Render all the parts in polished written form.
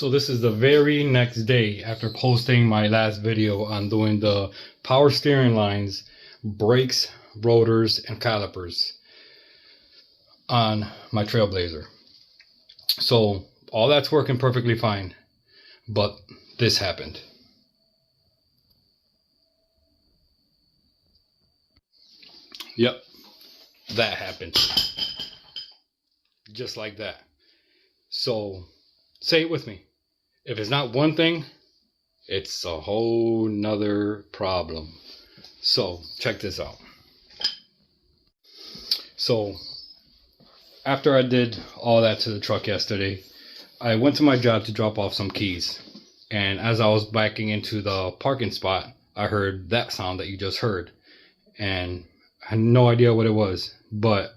So this is the very next day after posting my last video on doing the power steering lines, brakes, rotors, and calipers on my Trailblazer. So all that's working perfectly fine, but this happened. Yep, that happened. Just like that. So say it with me. If it's not one thing, it's a whole nother problem. So check this out. So after I did all that to the truck yesterday, I went to my job to drop off some keys. And as I was backing into the parking spot, I heard that sound that you just heard. And I had no idea what it was. But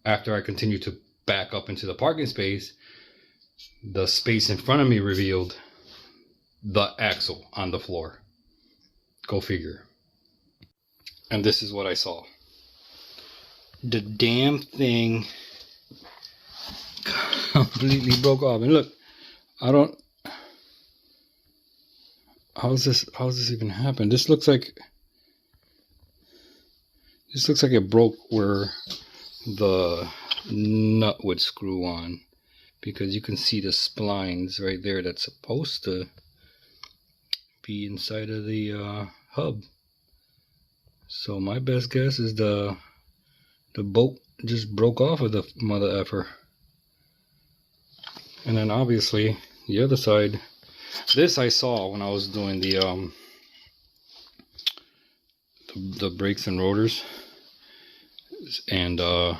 after I continued to back up into the parking space, the space in front of me revealed the axle on the floor. Go figure. And this is what I saw. The damn thing completely broke off. And look, how's this even happen? This looks like it broke where the nut would screw on, because you can see the splines right there that's supposed to be inside of the hub. So my best guess is the bolt just broke off of the mother effer. And then obviously the other side, this I saw when I was doing the brakes and rotors, and I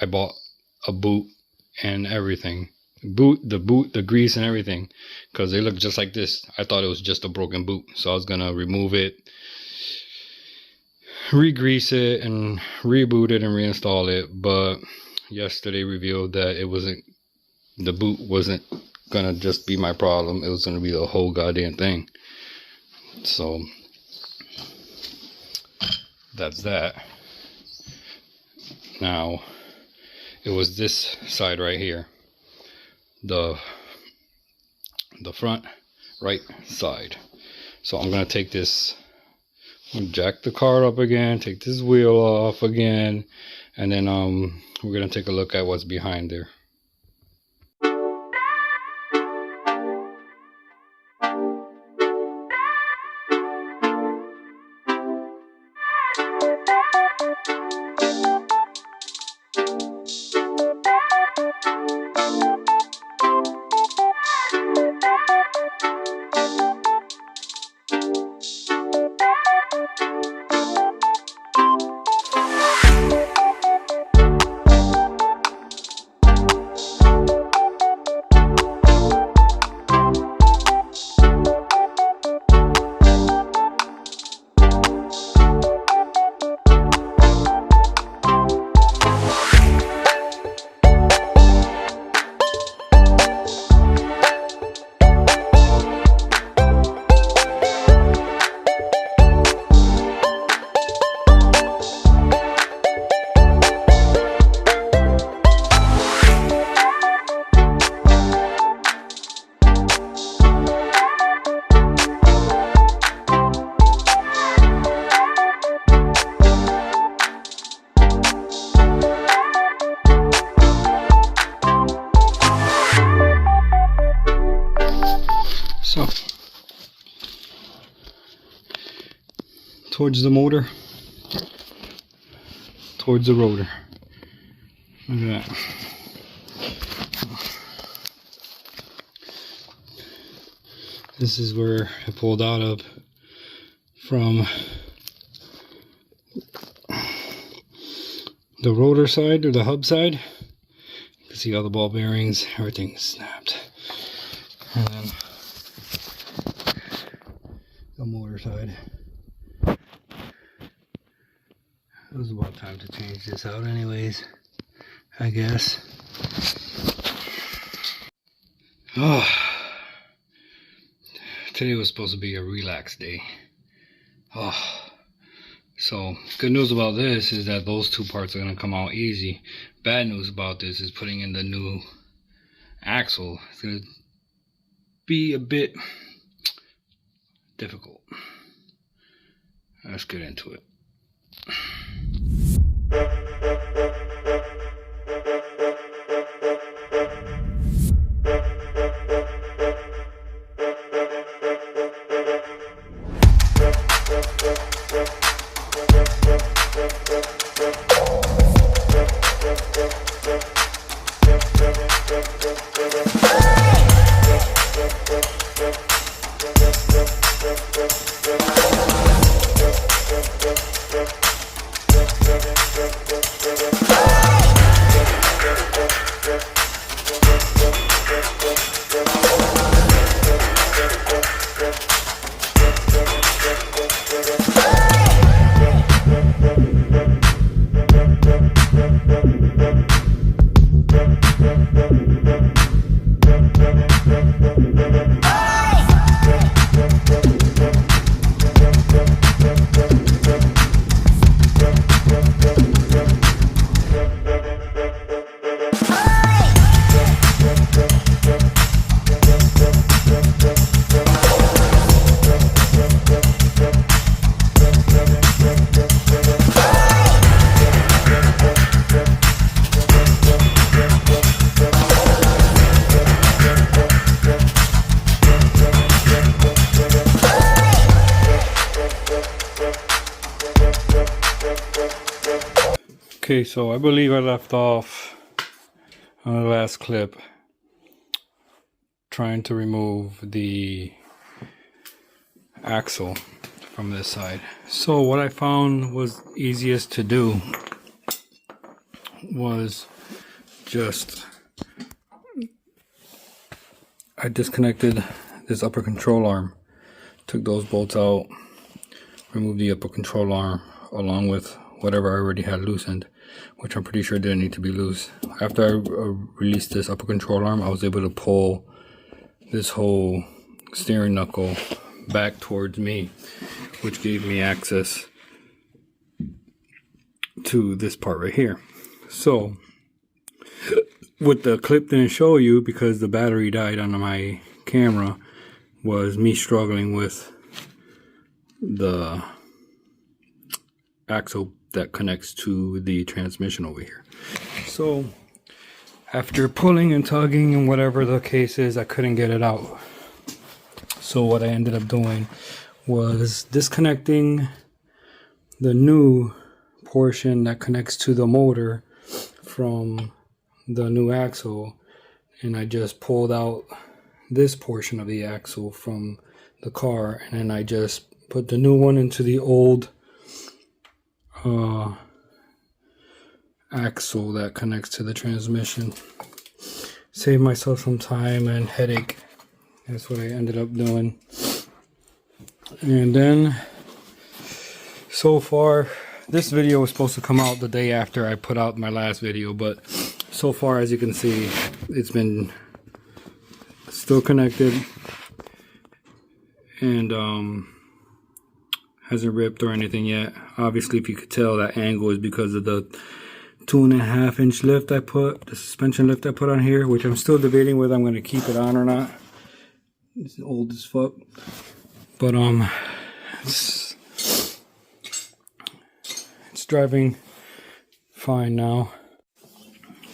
bought a boot and everything, the grease and everything, because they look just like this. I thought it was just a broken boot, so I was gonna remove it, re-grease it, and reboot it and reinstall it. But yesterday revealed that the boot wasn't gonna just be my problem, it was gonna be the whole goddamn thing. So that's that. Now it was this side right here, the front right side. So I'm gonna take this, jack the car up again, take this wheel off again, and then we're gonna take a look at what's behind there. So towards the motor, towards the rotor. Look at that. This is where I pulled out of from the rotor side, or the hub side. You can see all the ball bearings, everything snapped. And then the motor side. It was about time to change this out anyways, I guess. Oh, today was supposed to be a relaxed day. Oh, so good news about this is that those two parts are going to come out easy. Bad news about this is putting in the new axle. It's going to be a bit difficult. Let's get into it. Okay, so I believe I left off on the last clip trying to remove the axle from this side. So what I found was easiest to do was just I disconnected this upper control arm, took those bolts out, removed the upper control arm along with whatever I already had loosened, which I'm pretty sure didn't need to be loose. After I released this upper control arm, I was able to pull this whole steering knuckle back towards me, which gave me access to this part right here. So what the clip didn't show you, because the battery died on my camera, was me struggling with the axle that connects to the transmission over here. So after pulling and tugging and whatever the case is, I couldn't get it out. So what I ended up doing was disconnecting the new portion that connects to the motor from the new axle, and I just pulled out this portion of the axle from the car, and then I just put the new one into the old axle that connects to the transmission. Save myself some time and headache. That's what I ended up doing. And then so far, this video was supposed to come out the day after I put out my last video, but so far, as you can see, it's been still connected and hasn't ripped or anything yet. Obviously, if you could tell, that angle is because of the 2.5 inch lift I put, the suspension lift I put on here, which I'm still debating whether I'm going to keep it on or not. It's old as fuck, but it's driving fine now.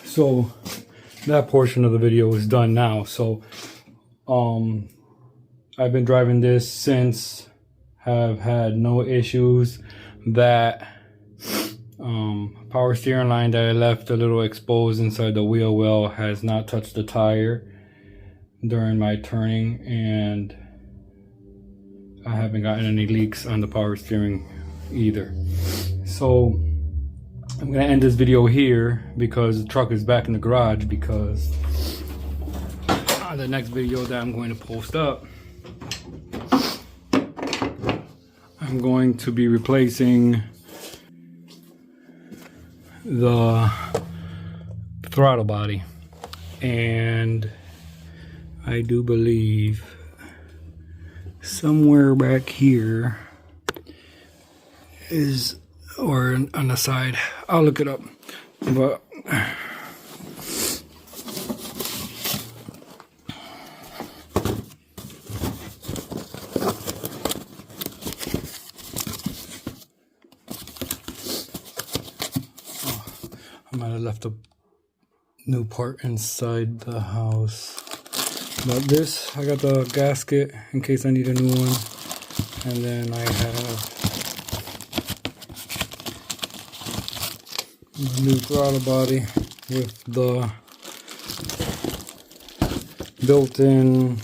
So that portion of the video is done now. So I've been driving this since, have had no issues. That power steering line that I left a little exposed inside the wheel well has not touched the tire during my turning, and I haven't gotten any leaks on the power steering either. So I'm gonna end this video here because the truck is back in the garage, because the next video that I'm going to post up, I'm going to be replacing the throttle body, and I do believe somewhere back here is, or on the side, I'll look it up, but I might have left a new part inside the house. But this, I got the gasket in case I need a new one. And then I have the new throttle body with the built-in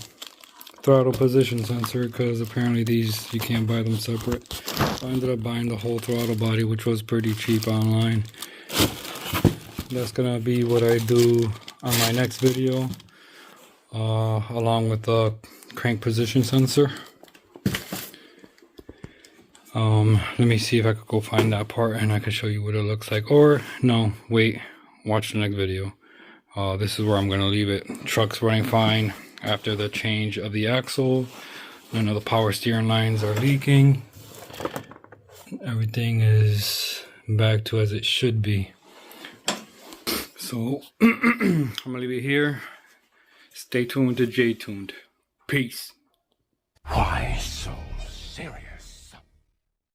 throttle position sensor, because apparently these, you can't buy them separate. So I ended up buying the whole throttle body, which was pretty cheap online. That's gonna be what I do on my next video, along with the crank position sensor. Let me see if I could go find that part and I can show you what it looks like. Or no, wait, watch the next video. This is where I'm gonna leave it. Truck's running fine after the change of the axle. None of the power steering lines are leaking. Everything is back to as it should be. So I'm gonna leave it here. Stay tuned to JTuned. Peace. Why so serious?